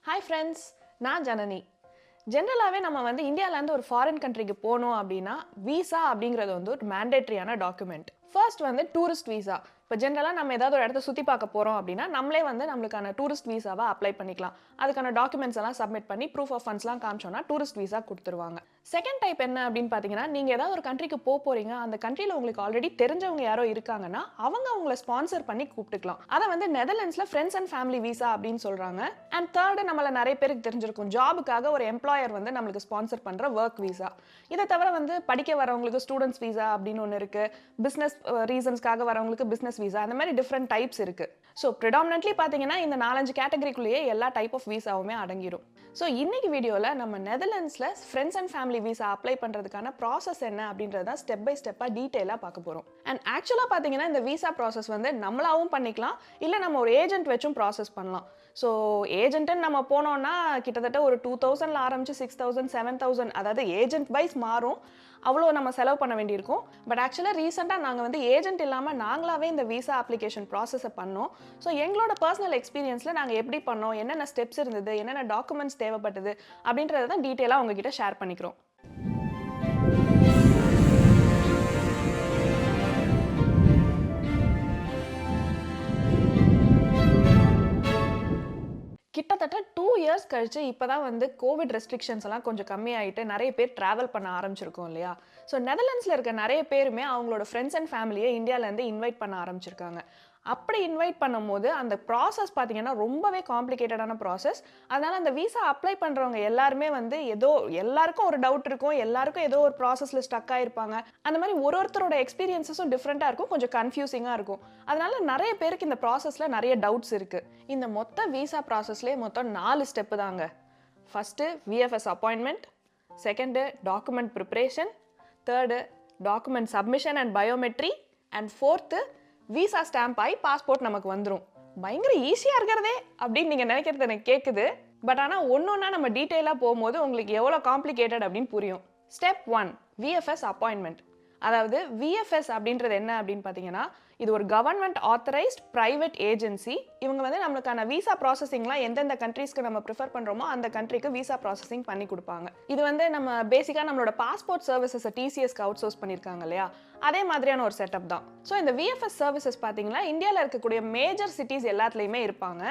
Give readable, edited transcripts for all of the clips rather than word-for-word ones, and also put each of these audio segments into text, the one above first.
Hi friends, நான் ஜனனி. ஜெனரலாகவே நம்ம வந்து இந்தியாவிலேருந்து ஒரு ஃபாரின் கண்ட்ரிக்கு போகணும் அப்படின்னா விசா அப்படிங்கிறது வந்து ஒரு மேண்டேட்ரியான டாக்குமெண்ட். ஃபர்ஸ்ட் வந்து டூரிஸ்ட் விசா. இப்போ ஜென்ரலாக நம்ம ஏதாவது ஒரு இடத்த சுற்றி பார்க்க போகிறோம் அப்படின்னா நம்மளே வந்து நம்மளுக்கான டூரிஸ்ட் விசாவை அப்ளை பண்ணிக்கலாம். அதுக்கான டாக்குமெண்ட்ஸ் எல்லாம் சப்மிட் பண்ணி ப்ரூஃப் ஆஃப் ஃபண்ட்ஸ்லாம் காமிச்சோன்னா டூரிஸ்ட் விசா கொடுத்துருவாங்க. செகண்ட் டைப் என்ன அப்படின்னு பார்த்தீங்கன்னா, நீங்கள் ஏதாவது ஒரு கண்ட்ரிக்கு போகிறீங்க, அந்த கண்ட்ரியில் உங்களுக்கு ஆல்ரெடி தெரிஞ்சவங்க யாரோ இருக்காங்கன்னா அவங்க உங்களை ஸ்பான்சர் பண்ணி கூப்பிட்டுக்கலாம். அதை வந்து நெதர்லாண்ட்ஸில் ஃப்ரெண்ட்ஸ் அண்ட் ஃபேமிலி விசா அப்படின்னு சொல்கிறாங்க. அண்ட் தேர்டு நம்மள நிறைய பேருக்கு தெரிஞ்சிருக்கும், ஜாபுக்காக ஒரு எம்ப்ளாயர் வந்து நம்மளுக்கு ஸ்பான்சர் பண்ணுற ஒர்க் விசா. இதை தவிர வந்து படிக்க வரவங்களுக்கு ஸ்டூடெண்ட்ஸ் விசா அப்படின்னு ஒன்று இருக்குது. பிஸ்னஸ் ரீசன்ஸ்க்காக வரவங்களுக்கு பிஸ்னஸ் விசா. அந்த மாதிரி டிஃப்ரெண்ட் டைப்ஸ் இருக்குது. ஸோ ப்ரிடாமினன்ட்லி பார்த்தீங்கன்னா இந்த 4-5 கேட்டகரிக்குள்ளேயே எல்லா டைப் ஆஃப் விசாவுமே அடங்கிடும். ஸோ இன்னைக்கு வீடியோவில் நம்ம நெதர்லாண்ட்ஸில் friends and family visa apply பண்ணுறதுக்கான ப்ராசஸ் என்ன அப்படின்றத ஸ்டெப் பை ஸ்டெப்பாக டீட்டெயிலாக பார்க்க போகிறோம். அண்ட் ஆக்சுவலாக பார்த்தீங்கன்னா இந்த விசா ப்ராசஸ் வந்து நம்மளாவும் பண்ணிக்கலாம், இல்லை நம்ம ஒரு ஏஜென்ட் வச்சும் ப்ராசஸ் பண்ணலாம். ஸோ ஏஜென்ட்டுன்னு நம்ம போனோம்னா கிட்டத்தட்ட ஒரு 2000 ஆரம்பிச்சு 6000 7000, அதாவது ஏஜென்ட் வைஸ் மாறும், அவ்வளோ நம்ம செலவு பண்ண வேண்டியிருக்கும். பட் ஆக்சுவலாக ரீசெண்டாக நாங்கள் வந்து ஏஜென்ட் இல்லாமல் நாங்களாவே இந்த விசா அப்ளிகேஷன் ப்ராசஸை பண்ணோம். ஸோ எங்களோட பர்சனல் எக்ஸ்பீரியன்ஸில் நாங்கள் எப்படி பண்ணோம், என்னென்ன ஸ்டெப்ஸ் இருந்தது, என்னென்ன டாக்குமெண்ட்ஸ் தேவைப்பட்டது அப்படின்றத தான் டீட்டெயிலாக உங்ககிட்ட ஷேர் பண்ணிக்கிறோம். கிட்டத்தட்ட 2 இயர்ஸ் கழிச்சு இப்போ தான் வந்து கோவிட் ரெஸ்ட்ரிக்ஷன்ஸ் எல்லாம் கொஞ்சம் கம்மியாயிட்டு நிறைய பேர் ட்ராவல் பண்ண ஆரம்பிச்சிருக்கோம் இல்லையா. ஸோ நெதர்லாண்ட்ஸில் இருக்க நிறைய பேருமே அவங்களோட ஃப்ரெண்ட்ஸ் அண்ட் ஃபேமிலியை இந்தியாவிலேருந்து இன்வைட் பண்ண ஆரம்பிச்சிருக்காங்க. அப்படி இன்வைட் பண்ணும்போது அந்த ப்ராசஸ் பார்த்தீங்கன்னா ரொம்பவே காம்ப்ளிகேட்டடான ப்ராசஸ். அதனால் அந்த விசா அப்ளை பண்ணுறவங்க எல்லாருமே வந்து எல்லாருக்கும் ஒரு டவுட் இருக்கும், எல்லாருக்கும் ஏதோ ஒரு ப்ராசஸில் ஸ்டக் ஆகிருப்பாங்க. அந்த மாதிரி ஒருத்தரோட எக்ஸ்பீரியன்ஸஸும் டிஃப்ரெண்ட்டாக இருக்கும், கொஞ்சம் கன்ஃபியூசிங்காக இருக்கும். அதனால நிறைய பேருக்கு இந்த ப்ராசஸில் நிறைய டவுட்ஸ் இருக்குது. இந்த மொத்த விசா ப்ராசஸ்லேயே மொத்தம் 4 ஸ்டெப்பு தாங்க. First VFS appointment, second document preparation, third document submission and biometry, and fourth visa stamp ஆகி பாஸ்போர்ட் நமக்கு வந்துடும். பயங்கர ஈஸியாக இருக்கிறதே அப்படின்னு நீங்கள் நினைக்கிறது எனக்கு கேட்குது. பட் ஆனால் ஒன்றா நம்ம டீட்டெயிலாக போகும்போது உங்களுக்கு எவ்வளோ காம்ப்ளிகேட்டட் அப்படின்னு புரியும். Step 1 VFS appointment. அதாவது விஎஃப்எஸ் அப்படின்றது என்ன அப்படின்னு பார்த்தீங்கன்னா, இது ஒரு கவர்மெண்ட் ஆத்தரைஸ்ட் பிரைவேட் ஏஜென்சி. இவங்க வந்து நம்மளுக்கான விசா ப்ராசஸிங்லாம் எந்தெந்த கண்ட்ரீஸ்க்கு நம்ம ப்ரிஃபர் பண்ணுறோமோ அந்த கண்ட்ரிக்கு விசா ப்ராசஸிங் பண்ணி கொடுப்பாங்க. இது வந்து நம்ம பேசிக்காக நம்மளோட பாஸ்போர்ட் சர்வீசஸை டிசிஎஸ்க்கு அவுட் சோர்ஸ் பண்ணியிருக்காங்க இல்லையா, அதே மாதிரியான ஒரு செட்டப் தான். ஸோ இந்த விஎஃப்எஸ் சர்வீசஸ் பார்த்தீங்கன்னா இந்தியாவில் இருக்கக்கூடிய மேஜர் சிட்டிஸ் எல்லாத்துலேயுமே இருப்பாங்க.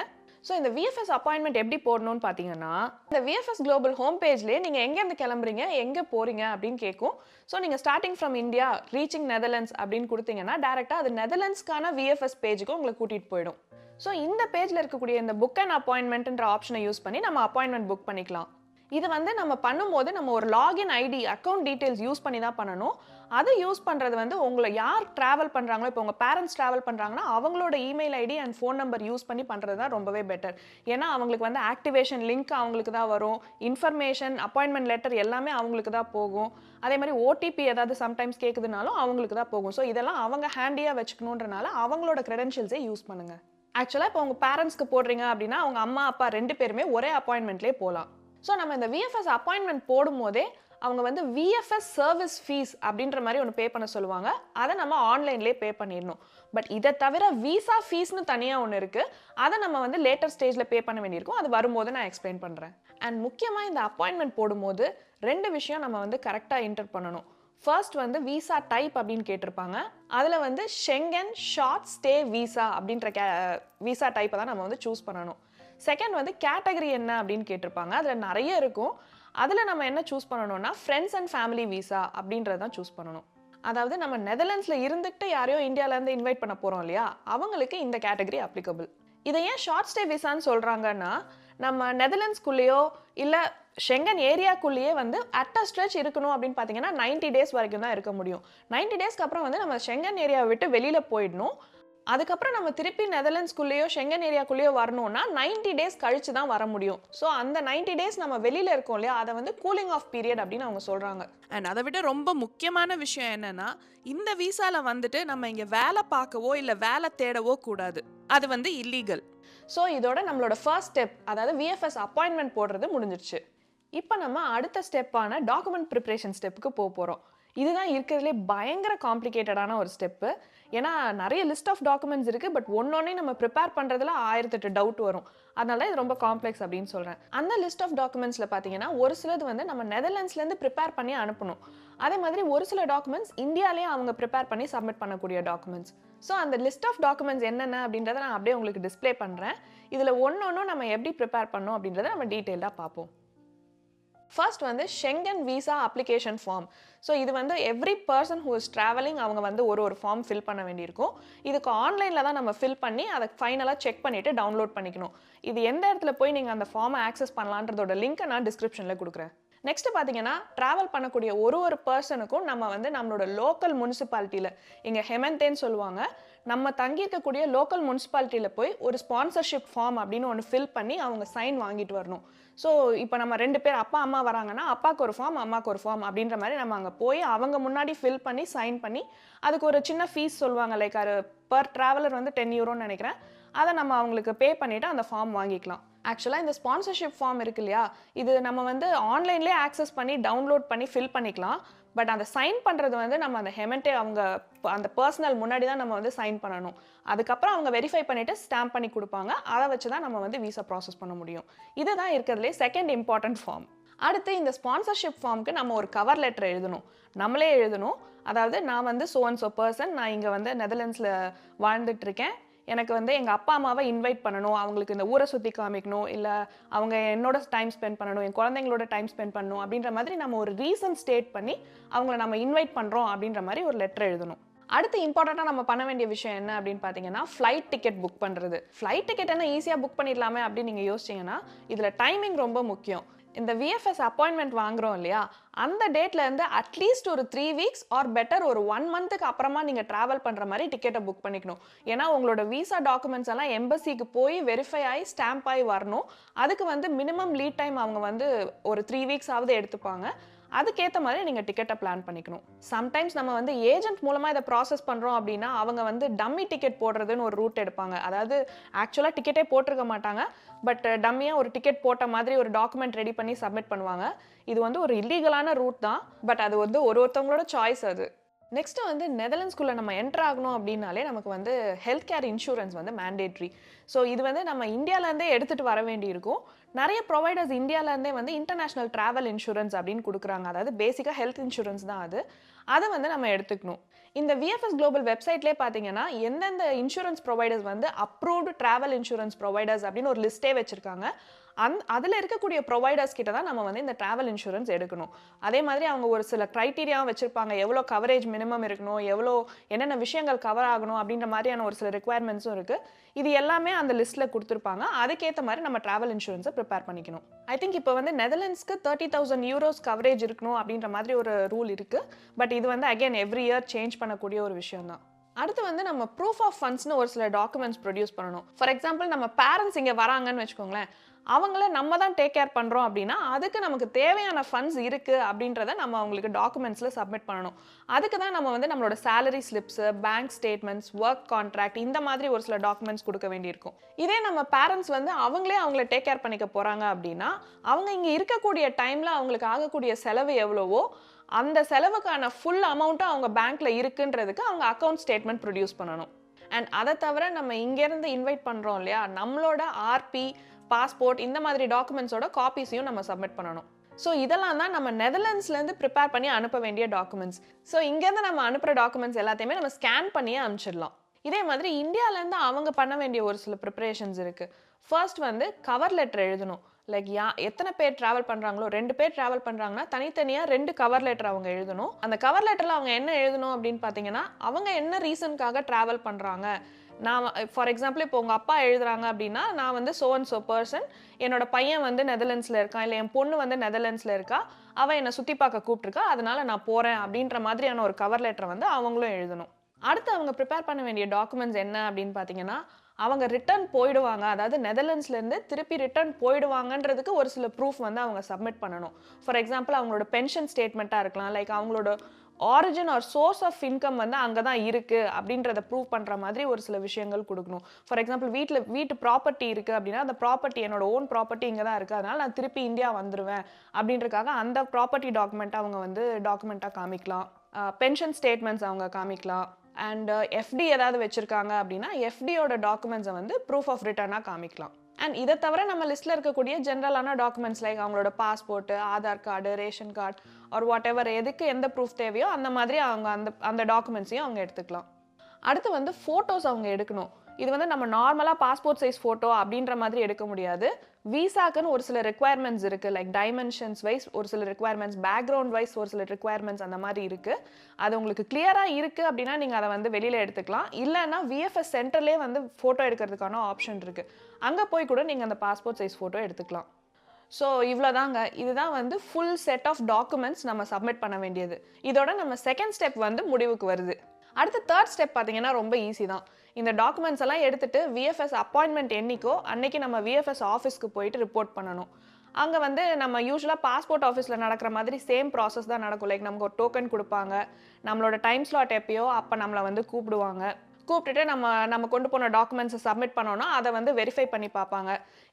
ஸோ இந்த விஎஃப்எஸ் அப்பாயின்மெண்ட் எப்படி போடணும்னு பார்த்தீங்கன்னா, இந்த விஎஃப்எஸ் குளோபல் ஹோம் பேஜ்லேயே நீங்கள் எங்கேருந்து கிளம்புறீங்க, எங்கே போகிறீங்க அப்படின்னு கேட்கும். ஸோ நீங்கள் starting from India reaching Netherlands அப்படின்னு கொடுத்தீங்கன்னா டேரெக்டாக அது நெதர்லாண்ட்ஸ்க்கான விஎஃப்எஸ் பேஜுக்கு உங்களை கூட்டிகிட்டு போயிடும். ஸோ இந்த பேஜில் இருக்கக்கூடிய இந்த புக் அண்ட் அப்பாயின்மெண்ட்ன்ற ஆப்ஷனை யூஸ் பண்ணி நம்ம அப்பாயின்மெண்ட் புக் பண்ணிக்கலாம். இது வந்து நம்ம பண்ணும்போது நம்ம ஒரு login ID account details use பண்ணி தான் பண்ணணும். அதை யூஸ் பண்ணுறது வந்து உங்களை யார் ட்ராவல் பண்ணுறாங்களோ, இப்போ உங்கள் பேரண்ட்ஸ் ட்ராவல் பண்ணுறாங்கன்னா அவங்களோட email ID and phone number use பண்ணி பண்ணுறது தான் ரொம்பவே பெட்டர். ஏன்னா அவங்களுக்கு வந்து ஆக்டிவேஷன் லிங்க் அவங்களுக்கு தான் வரும், இன்ஃபர்மேஷன் அப்பாயின்மெண்ட் லெட்டர் எல்லாமே அவங்களுக்கு தான் போகும். அதே மாதிரி ஓடிபி ஏதாவது சம்டைம்ஸ் கேட்குதுனாலும் அவங்களுக்கு தான் போகும். ஸோ இதெல்லாம் அவங்க ஹேண்டியாக வச்சுக்கணுன்றனால அவங்களோட க்ரெடென்ஷியல்ஸே யூஸ் பண்ணுங்கள். ஆக்சுவலாக இப்போ உங்கள் பேரண்ட்ஸ்க்கு போடுறீங்க அப்படின்னா அவங்க அம்மா அப்பா 2 பேருமே ஒரே அப்பாயின்மெண்ட்லேயே போகலாம். ஸோ நம்ம இந்த விஎஃப்எஸ் அப்பாயின்மெண்ட் போடும்போதே அவங்க வந்து விஎஃப்எஸ் சர்வீஸ் ஃபீஸ் அப்படின்ற மாதிரி ஒன்று பே பண்ண சொல்லுவாங்க. அதை நம்ம ஆன்லைன்லேயே பே பண்ணிடணும். பட் இதை தவிர விசா ஃபீஸ்னு தனியாக ஒன்று இருக்குது, அதை நம்ம வந்து லேட்டர் ஸ்டேஜில் பே பண்ண வேண்டியிருக்கும். அது வரும்போது நான் எக்ஸ்பிளைன் பண்ணுறேன். அண்ட் முக்கியமாக இந்த அப்பாயின்மெண்ட் போடும்போது 2 விஷயம் நம்ம வந்து கரெக்டாக என்டர் பண்ணணும். ஃபர்ஸ்ட் வந்து விசா டைப் அப்படின்னு கேட்டிருப்பாங்க. அதில் வந்து ஷெங்கன் ஷார்ட் ஸ்டே விசா அப்படின்ற விசா டைப்பை தான் நம்ம வந்து சூஸ் பண்ணணும். செகண்ட் வந்து கேட்டகரி என்ன அப்படின்னு கேட்டிருப்பாங்க. அதில் நிறைய இருக்கும். அதில் நம்ம என்ன சூஸ் பண்ணணும்னா ஃப்ரெண்ட்ஸ் அண்ட் ஃபேமிலி விசா அப்படின்றத தான் சூஸ் பண்ணணும். அதாவது நம்ம நெதர்லாண்ட்ஸில் இருந்துக்கிட்டு யாரையோ இந்தியாவிலேருந்து இன்வைட் பண்ண போகிறோம் இல்லையா, அவங்களுக்கு இந்த கேட்டகரி அப்ளிகபிள். இதை ஏன் ஷார்ட் ஸ்டே விசான்னு சொல்கிறாங்கன்னா, நம்ம நெதர்லாண்ட்ஸ்குள்ளேயோ இல்லை ஷெங்கன் ஏரியாக்குள்ளேயே வந்து அட் அ ஸ்ட்ரெச் இருக்கணும் அப்படின்னு பார்த்தீங்கன்னா 90 டேஸ் வரைக்கும் தான் இருக்க முடியும். 90 டேஸ்க்கு அப்புறம் வந்து நம்ம ஷெங்கன் ஏரியாவை விட்டு வெளியில் போயிடணும். அதுக்கப்புறம் நம்ம திருப்பி நெதர்லாண்ட்ஸ்குள்ளேயோ ஷெங்கன் ஏரியாக்குள்ளேயோ வரணும்னா 90 டேஸ் கழிச்சு தான் வர முடியும். ஸோ அந்த 90 டேஸ் நம்ம வெளியில் இருக்கோம் இல்லையா, அதை வந்து கூலிங் ஆஃப் பீரியட் அப்படின்னு அவங்க சொல்கிறாங்க. அண்ட் அதை விட ரொம்ப முக்கியமான விஷயம் என்னன்னா, இந்த விசாவில் வந்துட்டு நம்ம இங்கே வேலை பார்க்கவோ இல்லை வேலை தேடவோ கூடாது. அது வந்து இல்லீகல். ஸோ இதோட நம்மளோட ஃபர்ஸ்ட் ஸ்டெப், அதாவது விஎஃப்எஸ் அப்பாயின்மெண்ட் போடுறது முடிஞ்சிருச்சு. இப்போ நம்ம அடுத்த ஸ்டெப்பான டாக்குமெண்ட் ப்ரிப்ரேஷன் ஸ்டெப்புக்கு போகிறோம். இதுதான் இருக்கிறதுலே பயங்கர காம்ப்ளிகேட்டடான ஒரு ஸ்டெப்பு. ஏன்னா நிறைய லிஸ்ட் ஆஃப் டாக்குமெண்ட்ஸ் இருக்குது, பட் ஒன்னொன்னே நம்ம ப்ரிப்பேர் பண்ணுறதுல 1008 டவுட் வரும். அதனால இது ரொம்ப காம்ப்ளெக்ஸ் அப்படின்னு சொல்கிறேன். அந்த லிஸ்ட் ஆஃப் டாக்குமெண்ட்ஸில் பார்த்தீங்கன்னா ஒரு சிலது வந்து நம்ம நெதர்லாண்ட்ஸ்லேருந்து ப்ரிப்பேர் பண்ணி அனுப்பணும். அதே மாதிரி ஒரு சில டாக்குமெண்ட்ஸ் இந்தியாலேயே அவங்க ப்ரிப்பேர் பண்ணி சப்மிட் பண்ணக்கூடிய டாக்குமெண்ட்ஸ். ஸோ அந்த லிஸ்ட் ஆஃப் டாக்குமெண்ட்ஸ் என்னென்ன அப்படின்றத நான் அப்படியே உங்களுக்கு டிஸ்ப்ளே பண்ணுறேன். இதில் ஒன்னொன்னும் நம்ம எப்படி ப்ரிப்பேர் பண்ணோம் அப்படின்றத நம்ம டீட்டெயிலாக பார்ப்போம். ஃபர்ஸ்ட் வந்து Schengen visa application form. So இது வந்து every person who is travelling அவங்க வந்து ஒரு ஃபார்ம் ஃபில் பண்ண வேண்டியிருக்கும். இதுக்கு ஆன்லைனில் தான் நம்ம ஃபில் பண்ணி அதை ஃபைனலாக செக் பண்ணிவிட்டு டவுன்லோட் பண்ணிக்கணும். இது எந்த இடத்துல போய் நீங்கள் அந்த ஃபார்மை ஆக்சஸ் பண்ணலான்றதோட லிங்க்கை நான் டிஸ்கிரிப்ஷனில் கொடுக்குறேன். நெக்ஸ்ட் பார்த்தீங்கன்னா ட்ராவல் பண்ணக்கூடிய ஒரு பர்சனுக்கும் நம்ம வந்து நம்மளோட லோக்கல் முனிசிபாலிட்டியில், இங்கே ஹெமந்தேன்னு சொல்லுவாங்க, நம்ம தங்கியிருக்கக்கூடிய லோக்கல் முனிசிபாலிட்டியில் போய் ஒரு ஸ்பான்சர்ஷிப் ஃபார்ம் அப்படின்னு ஒன்று ஃபில் பண்ணி அவங்க சைன் வாங்கிட்டு வரணும். ஸோ இப்போ நம்ம 2 பேர் அப்பா அம்மா வராங்கன்னா அப்பாவுக்கு ஒரு ஃபார்ம் அம்மாவுக்கு ஒரு ஃபார்ம் அப்படின்ற மாதிரி நம்ம அங்கே போய் அவங்க முன்னாடி ஃபில் பண்ணி சைன் பண்ணி அதுக்கு ஒரு சின்ன ஃபீஸ் சொல்லுவாங்க, லைக் அது பர் ட்ராவலர் வந்து 10 யூரோன்னு நினைக்கிறேன். அதை நம்ம அவங்களுக்கு பே பண்ணிவிட்டு அந்த ஃபார்ம் வாங்கிக்கலாம். ஆக்சுவலாக இந்த ஸ்பான்சர்ஷிப் ஃபார்ம் இருக்கு இல்லையா, இது நம்ம வந்து ஆன்லைன்லேயே ஆக்சஸ் பண்ணி டவுன்லோட் பண்ணி ஃபில் பண்ணிக்கலாம். பட் அந்த சைன் பண்ணுறது வந்து நம்ம அந்த ஹெமன்டே அவங்க அந்த பர்சனல் முன்னாடி தான் நம்ம வந்து சைன் பண்ணணும். அதுக்கப்புறம் அவங்க வெரிஃபை பண்ணிவிட்டு ஸ்டாம்ப் பண்ணி கொடுப்பாங்க. அதை வச்சு தான் நம்ம வந்து விசா ப்ராசஸ் பண்ண முடியும். இதுதான் இருக்கிறதுலே செகண்ட் இம்பார்ட்டன்ட் ஃபார்ம். அடுத்து இந்த ஸ்பான்சர்ஷிப் ஃபார்முக்கு நம்ம ஒரு கவர் லெட்டர் எழுதணும். நம்மளே எழுதணும். அதாவது நான் வந்து so and so பர்சன், நான் இங்கே வந்து நெதர்லாண்ட்ஸில் வாழ்ந்துட்டு இருக்கேன், எனக்கு வந்து எங்கள் அப்பா அம்மாவை இன்வைட் பண்ணணும், அவங்களுக்கு இந்த ஊரை சுற்றி காமிக்கணும், இல்லை அவங்க என்னோட டைம் ஸ்பெண்ட் பண்ணணும், என் குழந்தைங்களோட டைம் ஸ்பெண்ட் பண்ணணும் அப்படின்ற மாதிரி நம்ம ஒரு ரீசன் ஸ்டேட் பண்ணி அவங்கள நம்ம இன்வைட் பண்ணுறோம் அப்படின்ற மாதிரி ஒரு லெட்டர் எழுதணும். அடுத்து இம்பார்ட்டண்ட்டாக நம்ம பண்ண வேண்டிய விஷயம் என்ன அப்படின்னு பார்த்தீங்கன்னா ஃப்ளைட் டிக்கெட் புக் பண்ணுறது. ஃப்ளைட் டிக்கெட் என்ன ஈஸியாக புக் பண்ணிடலாமே அப்படின்னு நீங்கள் யோசிச்சிங்கன்னா இதில் டைமிங் ரொம்ப முக்கியம். இந்த விஎஃப்எஸ் அப்பாயின்மெண்ட் வாங்குறோம் இல்லையா, அந்த டேட்லேருந்து அட்லீஸ்ட் ஒரு 3 வீக்ஸ் ஆர் பெட்டர் ஒரு 1 மந்த்துக்கு அப்புறமா நீங்கள் ட்ராவல் பண்ணுற மாதிரி டிக்கெட்டை புக் பண்ணிக்கணும். ஏன்னா உங்களோட விசா டாக்குமெண்ட்ஸ் எல்லாம் எம்பசிக்கு போய் வெரிஃபை ஆகி ஸ்டாம்ப் ஆகி வரணும். அதுக்கு வந்து மினிமம் லீட் டைம் அவங்க வந்து ஒரு 3 வீக்ஸ் ஆவது எடுத்துப்பாங்க. அதுக்கேற்ற மாதிரி நீங்கள் டிக்கெட்டை பிளான் பண்ணிக்கணும். சம்டைம்ஸ் நம்ம வந்து ஏஜென்ட் மூலமாக இதை ப்ராசஸ் பண்ணுறோம் அப்படின்னா அவங்க வந்து டம்மி டிக்கெட் போடுறதுன்னு ஒரு ரூட் எடுப்பாங்க. அதாவது ஆக்சுவலாக டிக்கெட்டே போட்டிருக்க மாட்டாங்க, பட் டம்மியாக ஒரு டிக்கெட் போட்ட மாதிரி ஒரு டாக்குமெண்ட் ரெடி பண்ணி சப்மிட் பண்ணுவாங்க. இது வந்து ஒரு இல்லீகலான ரூட் தான், பட் அது வந்து ஒருத்தவங்களோட சாய்ஸ் அது. நெக்ஸ்ட் வந்து நெதர்லாண்ட்ஸ்குள்ளே நம்ம என்டர் ஆகணும் அப்படின்னாலே நமக்கு வந்து ஹெல்த் கேர் இன்சூரன்ஸ் வந்து மேண்டேட்ரி. ஸோ இது வந்து நம்ம இந்தியாவிலேருந்தே எடுத்துகிட்டு வர வேண்டி இருக்கும். நிறைய ப்ரொவைடர்ஸ் இந்தியாவிலேருந்தே வந்து இன்டர்நேஷ்னல் ட்ராவல் இன்சூரன்ஸ் அப்படின்னு கொடுக்குறாங்க. அதாவது பேசிக்காக ஹெல்த் இன்சூரன்ஸ் தான் அது. அதை வந்து நம்ம எடுத்துக்கணும். இந்த விஎஃப்எஸ் குளோபல் வெப்சைட்லேயே பார்த்தீங்கன்னா எந்தெந்த இன்சூரன்ஸ் ப்ரொவைடர்ஸ் வந்து அப்ரூவ்டு ட்ராவல் இன்சூரன்ஸ் ப்ரொவைடர்ஸ் அப்படின்னு ஒரு லிஸ்ட்டே வச்சுருக்காங்க. அதில் இருக்கக்கூடிய ப்ரொவைடர்ஸ் கிட்ட தான் நம்ம வந்து இந்த ட்ராவல் இன்சூரன்ஸ் எடுக்கணும். அதே மாதிரி அவங்க ஒரு சில க்ரைட்டீரியாவும் வச்சுருப்பாங்க. எவ்வளோ கவரேஜ் மினிமம் இருக்கணும், என்னென்ன விஷயங்கள் கவர் ஆகணும் அப்படின்ற மாதிரியான ஒரு சில ரெக்குவயர்மெண்ட்ஸும் இருக்குது. இது எல்லாமே அந்த லிஸ்ட்டில் கொடுத்துருப்பாங்க. அதுக்கேற்ற மாதிரி நம்ம ட்ராவல் இன்சூரன்ஸை ப்ரிப்பேர் பண்ணிக்கணும். ஐ திங்க் இப்போ வந்து நெதர்லாண்ட்ஸ்க்கு 30,000 யூரோஸ் கவரேஜ் இருக்கணும் அப்படின்ற மாதிரி ஒரு ரூல் இருக்குது. பட் இது வந்து அகைன் எவ்ரி இயர் சேஞ்ச் பண்ணக்கூடிய ஒரு விஷயம் தான். அடுத்து வந்து நம்ம ப்ரூஃப் ஆஃப் ஃபண்ட்ஸ்னு ஒரு சில டாக்குமெண்ட்ஸ் ப்ரொடியூஸ் பண்ணணும். ஃபார் எக்ஸாம்பிள் நம்ம பேரண்ட்ஸ் இங்கே வராங்கன்னு வச்சுக்கோங்களேன், அவங்கள நம்ம தான் டேக் கேர் பண்ணுறோம் அப்படின்னா அதுக்கு நமக்கு தேவையான ஃபண்ட்ஸ் இருக்குது அப்படின்றத நம்ம அவங்களுக்கு டாக்குமெண்ட்ஸில் சப்மிட் பண்ணணும். அதுக்கு தான் நம்ம வந்து நம்மளோட salary ஸ்லிப்ஸு, bank statements, work contract இந்த மாதிரி ஒரு சில டாக்குமெண்ட்ஸ் கொடுக்க வேண்டியிருக்கும். இதே நம்ம பேரண்ட்ஸ் வந்து அவங்கள டேக் கேர் பண்ணிக்க போகிறாங்க அப்படின்னா அவங்க இங்கே இருக்கக்கூடிய டைமில் அவங்களுக்கு ஆகக்கூடிய செலவு எவ்வளவோ அந்த செலவுக்கான ஃபுல் அமௌண்ட்டும் அவங்க பேங்க்கில் இருக்குன்றதுக்கு அவங்க அக்கௌண்ட் ஸ்டேட்மெண்ட் ப்ரொடியூஸ் பண்ணணும். அண்ட் அதை தவிர நம்ம இங்கேருந்து இன்வைட் பண்ணுறோம் இல்லையா, நம்மளோட ஆர்பி, பாஸ்போர்ட் இந்த மாதிரி டாக்குமெண்ட்ஸோட காப்பீஸையும் நம்ம சப்மிட் பண்ணணும். ஸோ இதெல்லாம் தான் நம்ம நெதர்லாண்ட்ஸ்லேருந்து ப்ரிப்பேர் பண்ணி அனுப்ப வேண்டிய டாக்குமெண்ட்ஸ். ஸோ இங்கேருந்து நம்ம அனுப்புகிற டாக்குமெண்ட்ஸ் எல்லாத்தையுமே நம்ம ஸ்கேன் பண்ணியே அனுப்பிச்சிடலாம். இதே மாதிரி இந்தியாவிலேருந்து அவங்க பண்ண வேண்டிய ஒரு சில ப்ரிப்பரேஷன்ஸ் இருக்குது. ஃபர்ஸ்ட் வந்து கவர் லெட்டர் எழுதணும். லைக் எத்தனை பேர் ட்ராவல் பண்ணுறாங்களோ, 2 பேர் ட்ராவல் பண்ணுறாங்கன்னா தனித்தனியாக 2 கவர் லெட்டர் அவங்க எழுதணும். அந்த கவர் லெட்டரில் அவங்க என்ன எழுதணும் அப்படின்னு பார்த்தீங்கன்னா அவங்க என்ன ரீசனுக்காக ட்ராவல் பண்ணுறாங்க. நான் ஃபார் எக்ஸாம்பிள் இப்போ உங்கள் அப்பா எழுதுறாங்க அப்படின்னா நான் வந்து so and so பர்சன், என்னோட பையன் வந்து நெதர்லாண்ட்ஸில் இருக்கான், இல்லை என் பொண்ணு வந்து நெதர்லாண்ட்ஸில் இருக்கா, அவள் என்னை சுற்றி பார்க்க கூப்பிட்ருக்கா, அதனால நான் போகிறேன் அப்படின்ற மாதிரியான ஒரு கவர் லெட்டரை வந்து அவங்களும் எழுதணும். அடுத்து அவங்க ப்ரிப்பேர் பண்ண வேண்டிய டாக்குமெண்ட்ஸ் என்ன அப்படின்னு பார்த்தீங்கன்னா அவங்க ரிட்டர்ன் போயிடுவாங்க, அதாவது நெதர்லாண்ட்ஸ்லேருந்து திருப்பி ரிட்டர்ன் போயிடுவாங்கன்றதுக்கு ஒரு சில ப்ரூஃப் வந்து அவங்க சப்மிட் பண்ணணும். ஃபார் எக்ஸாம்பிள் அவங்களோட பென்ஷன் ஸ்டேட்மெண்ட்டாக இருக்கலாம், லைக் அவங்களோட origin or source of income வந்து அங்கே தான் இருக்குது அப்படின்றத ப்ரூவ் பண்ணுற மாதிரி ஒரு சில விஷயங்கள் கொடுக்கணும். ஃபார் எக்ஸாம்பிள் வீட்டு ப்ராப்பர்ட்டி இருக்குது அப்படின்னா அந்த ப்ராப்பர்ட்டி என்னோட ஓன் ப்ராப்பர்ட்டி இங்கே தான் இருக்குது, அதனால் நான் திருப்பி இந்தியா வந்துடுவேன் அப்படின்றக்காக அந்த ப்ராப்பர்ட்டி டாக்குமெண்ட்டை அவங்க வந்து டாக்குமெண்ட்டாக காமிக்கலாம். பென்ஷன் ஸ்டேட்மெண்ட்ஸ் அவங்க காமிக்கலாம். அண்ட் எஃப்டி ஏதாவது வச்சுருக்காங்க அப்படின்னா எஃப்டியோட டாக்குமெண்ட்ஸை வந்து ப்ரூஃப் ஆஃப் ரிட்டர்னாக காமிக்கலாம். அண்ட் இதை தவிர நம்ம லிஸ்ட்டில் இருக்கக்கூடிய ஜென்ரலான டாக்குமெண்ட்ஸ் லைக் அவங்களோட passport, Aadhaar card, ration card or whatever எதுக்கு எந்த ப்ரூஃப் தேவையோ அந்த மாதிரி அவங்க அந்த டாக்குமெண்ட்ஸையும் அவங்க எடுத்துக்கலாம். அடுத்து வந்து ஃபோட்டோஸ் அவங்க எடுக்கணும். இது வந்து நம்ம நார்மலாக பாஸ்போர்ட் சைஸ் ஃபோட்டோ அப்படின்ற மாதிரி எடுக்க முடியாது. விசாக்குன்னு ஒரு சில ரெக்குவயர்மெண்ட்ஸ் இருக்குது. லைக் டைமென்ஷன்ஸ் வைஸ் ஒரு சில ரெக்குவயர்மெண்ட்ஸ், பேக்ரவுண்ட் வைஸ் ஒரு சில ரெக்குவயர்மெண்ட்ஸ் அந்த மாதிரி இருக்குது. அது உங்களுக்கு கிளியராக இருக்குது அப்படின்னா நீங்கள் அதை வந்து வெளியில் எடுத்துக்கலாம். இல்லைன்னா விஎஃப்எஸ் சென்டர்லேயே வந்து ஃபோட்டோ எடுக்கிறதுக்கான ஆப்ஷன் இருக்குது. அங்கே போய் கூட நீங்கள் அந்த பாஸ்போர்ட் சைஸ் ஃபோட்டோ எடுத்துக்கலாம். ஸோ இவ்வளோதாங்க. இதுதான் வந்து ஃபுல் செட் ஆஃப் டாக்குமெண்ட்ஸ் நம்ம சப்மிட் பண்ண வேண்டியது. இதோட நம்ம செகண்ட் ஸ்டெப் வந்து முடிவுக்கு வருது. அடுத்து தேர்ட் ஸ்டெப் பார்த்தீங்கன்னா ரொம்ப ஈஸி தான். இந்த டாக்குமெண்ட்ஸ் எல்லாம் எடுத்துகிட்டு விஎஃப்எஸ் அப்பாயின்மெண்ட் என்னைக்கோ அன்னைக்கு நம்ம விஎஃப்எஸ் ஆஃபீஸ்க்கு போயிட்டு ரிப்போர்ட் பண்ணணும். அங்கே வந்து நம்ம யூஸ்வலாக பாஸ்போர்ட் ஆஃபீஸில் நடக்கிற மாதிரி சேம் ப்ராசஸ் தான் நடக்கும். லைக் நமக்கு ஒரு டோக்கன் கொடுப்பாங்க, நம்மளோட டைம் ஸ்லாட் எப்பயோ அப்போ நம்மளை வந்து கூப்பிட்டுட்டு நம்ம கொண்டு போன டாக்குமெண்ட்ஸை சப்மிட் பண்ணோன்னா அதை வந்து வெரிஃபை பண்ணி பார்ப்பாங்க.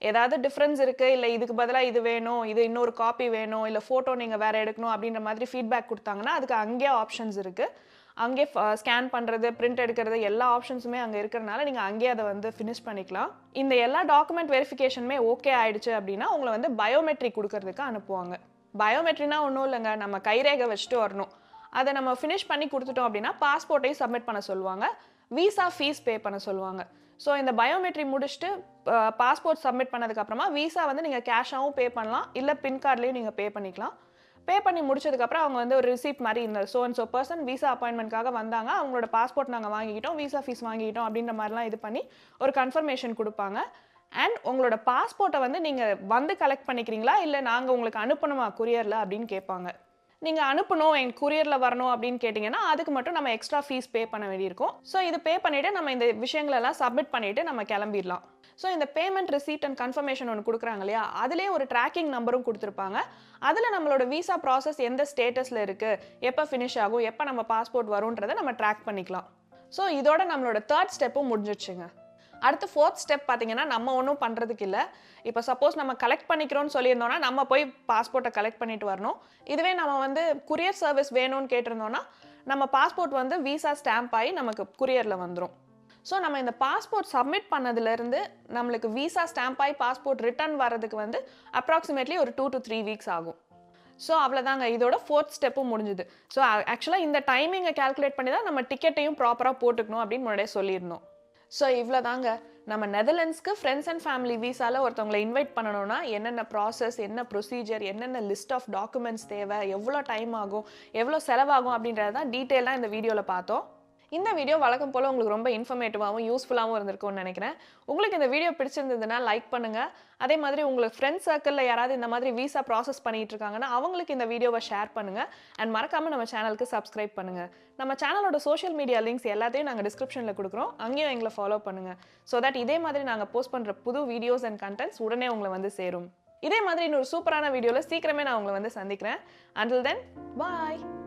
ஏதாவது டிஃப்ரென்ஸ் இருக்குது, இல்லை இதுக்கு பதிலாக இது வேணும், இது இன்னொரு காப்பி வேணும், இல்லை ஃபோட்டோ நீங்கள் வேறு எடுக்கணும் அப்படின்ற மாதிரி ஃபீட்பேக் கொடுத்தாங்கன்னா அதுக்கு அங்கேயே ஆப்ஷன்ஸ் இருக்குது. அங்கே ஸ்கேன் பண்ணுறது, பிரிண்ட் எடுக்கிறது எல்லா ஆப்ஷன்ஸுமே அங்கே இருக்கிறனால நீங்கள் அங்கேயே அதை வந்து ஃபினிஷ் பண்ணிக்கலாம். இந்த எல்லா டாக்குமெண்ட் வெரிஃபிகேஷனுமே ஓகே ஆயிடுச்சு அப்படின்னா உங்களை வந்து பயோமெட்ரிக் கொடுக்கறதுக்கு அனுப்புவாங்க. பயோமெட்ரினா ஒன்றும் இல்லைங்க, நம்ம கைரேகை வச்சுட்டு வரணும். அதை நம்ம ஃபினிஷ் பண்ணி கொடுத்துட்டோம் அப்படின்னா பாஸ்போர்ட்டையும் சப்மிட் பண்ண சொல்லுவாங்க, விசா ஃபீஸ் பே பண்ண சொல்லுவாங்க. ஸோ இந்த பயோமெட்ரி முடிச்சுட்டு பாஸ்போர்ட் சப்மிட் பண்ணதுக்கப்புறமா விசா வந்து நீங்கள் கேஷாகவும் பே பண்ணலாம், இல்லை பின் கார்ட்லேயும் நீங்கள் பே பண்ணிக்கலாம். பே பண்ணி முடிச்சதுக்கப்புறம் அவங்க வந்து ஒரு ரிசிப்ட் மாதிரி இந்த ஸோ பர்சன் விசா அப்பாயின்மெண்ட்காக வந்தாங்க, அவங்களோட பாஸ்போர்ட் நாங்கள் வாங்கிக்கிட்டோம், விசா ஃபீஸ் வாங்கிக்கிட்டோம் அப்படின்ற மாதிரிலாம் இது பண்ணி ஒரு கன்ஃபர்மேஷன் கொடுப்பாங்க. அண்ட் உங்களோட பாஸ்போர்ட்டை வந்து நீங்கள் வந்து கலெக்ட் பண்ணிக்கிறீங்களா, இல்லை நாங்கள் உங்களுக்கு அனுப்பணுமா குரியரில் அப்படின்னு கேட்பாங்க. நீங்கள் அனுப்பணும், என் குரியரில் வரணும் அப்படின்னு கேட்டிங்கன்னா அதுக்கு மட்டும் நம்ம எக்ஸ்ட்ரா ஃபீஸ் பே பண்ண வேண்டியிருக்கும். ஸோ இது பே பண்ணிவிட்டு நம்ம இந்த விஷயங்களெல்லாம் சப்மிட் பண்ணிவிட்டு நம்ம கிளம்பிடலாம். ஸோ இந்த பேமெண்ட் ரிசீட் அண்ட் கன்ஃபர்மேஷன் ஒன்று கொடுக்குறாங்க இல்லையா, அதிலே ஒரு ட்ராக்கிங் நம்பரும் கொடுத்துருப்பாங்க. அதில் நம்மளோட விசா ப்ராசஸ் எந்த ஸ்டேட்டஸில் இருக்குது, எப்போ ஃபினிஷ் ஆகும், எப்போ நம்ம பாஸ்போர்ட் வரும்ன்றதை நம்ம ட்ராக் பண்ணிக்கலாம். ஸோ இதோட நம்மளோட தேர்ட் ஸ்டெப்பும் முடிஞ்சிடுச்சுங்க. அடுத்து ஃபோர்த் ஸ்டெப் பார்த்தீங்கன்னா நம்ம ஒன்றும் பண்ணுறதுக்கு இல்லை. இப்போ சப்போஸ் நம்ம கலெக்ட் பண்ணிக்கிறோன்னு சொல்லியிருந்தோன்னா நம்ம போய் பாஸ்போர்ட்டை கலெக்ட் பண்ணிட்டு வரணும். இதுவே நம்ம வந்து குரியர் சர்வீஸ் வேணும்னு கேட்டிருந்தோன்னா நம்ம பாஸ்போர்ட் வந்து விசா ஸ்டாம்ப் ஆகி நமக்கு குரியரில் வந்துடும். ஸோ நம்ம இந்த பாஸ்போர்ட் சப்மிட் பண்ணதுலேருந்து நம்மளுக்கு விசா ஸ்டாம்ப் ஆகி பாஸ்போர்ட் ரிட்டர்ன் வரதுக்கு வந்து அப்ராக்சிமேட்லி ஒரு 2 to 3 வீக்ஸ் ஆகும். ஸோ அவ்வளோதாங்க, இதோட ஃபோர்த் ஸ்டெப்பும் முடிஞ்சுது. ஸோ ஆக்சுவலாக இந்த டைமிங்கை கால்குலேட் பண்ணி தான் நம்ம டிக்கெட்டையும் ப்ராப்பராக போட்டுக்கணும் அப்படின்னு முன்னாடியே சொல்லியிருந்தோம். ஸோ இவ்வளோதாங்க, நம்ம நெதர்லாண்ட்ஸ்க்கு ஃப்ரெண்ட்ஸ் அண்ட் ஃபேமிலி விசாவில் ஒருத்தவங்களை இன்வைட் பண்ணணும்னா என்னென்ன ப்ராசஸ், என்ன ப்ரொசீஜர், என்னென்ன லிஸ்ட் ஆஃப் டாக்குமெண்ட்ஸ் தேவை, எவ்வளோ டைம் ஆகும், எவ்வளோ செலவாகும் அப்படின்றத தான் டீட்டெயிலாக இந்த வீடியோவில் பார்த்தோம். இந்த வீடியோ வழக்கம் போல் உங்களுக்கு ரொம்ப இன்ஃபர்மேட்டிவாகவும் யூஸ்ஃபுல்லாகவும் இருந்திருக்கும்னு நினைக்கிறேன். உங்களுக்கு இந்த வீடியோ பிடிச்சிருந்ததுன்னா லைக் பண்ணுங்கள். அதே மாதிரி உங்களுக்கு ஃப்ரெண்ட்ஸ் சர்க்கிளில் யாராவது இந்த மாதிரி விசா ப்ராசஸ் பண்ணிகிட்டு இருக்காங்கன்னா அவங்களுக்கு இந்த வீடியோவை ஷேர் பண்ணுங்கள். அண்ட் மறக்காமல் நம்ம சேனலுக்கு சப்ஸ்கிரைப் பண்ணுங்கள். நம்ம சேனலோட சோஷியல் மீடியா லிங்க்ஸ் எல்லாத்தையும் நாங்கள் டிஸ்கிரிப்ஷனில் கொடுக்குறோம், அங்கேயும் எங்களை ஃபாலோ பண்ணுங்கள். ஸோ தட் இதே மாதிரி நாங்கள் போஸ்ட் பண்ணுற புது வீடியோஸ் அண்ட் கண்டென்ட்ஸ் உடனே உங்களை வந்து சேரும். இதே மாதிரி இன்னொரு சூப்பரான வீடியோவில் சீக்கிரமே நான் உங்களை வந்து சந்திக்கிறேன். Until then, bye.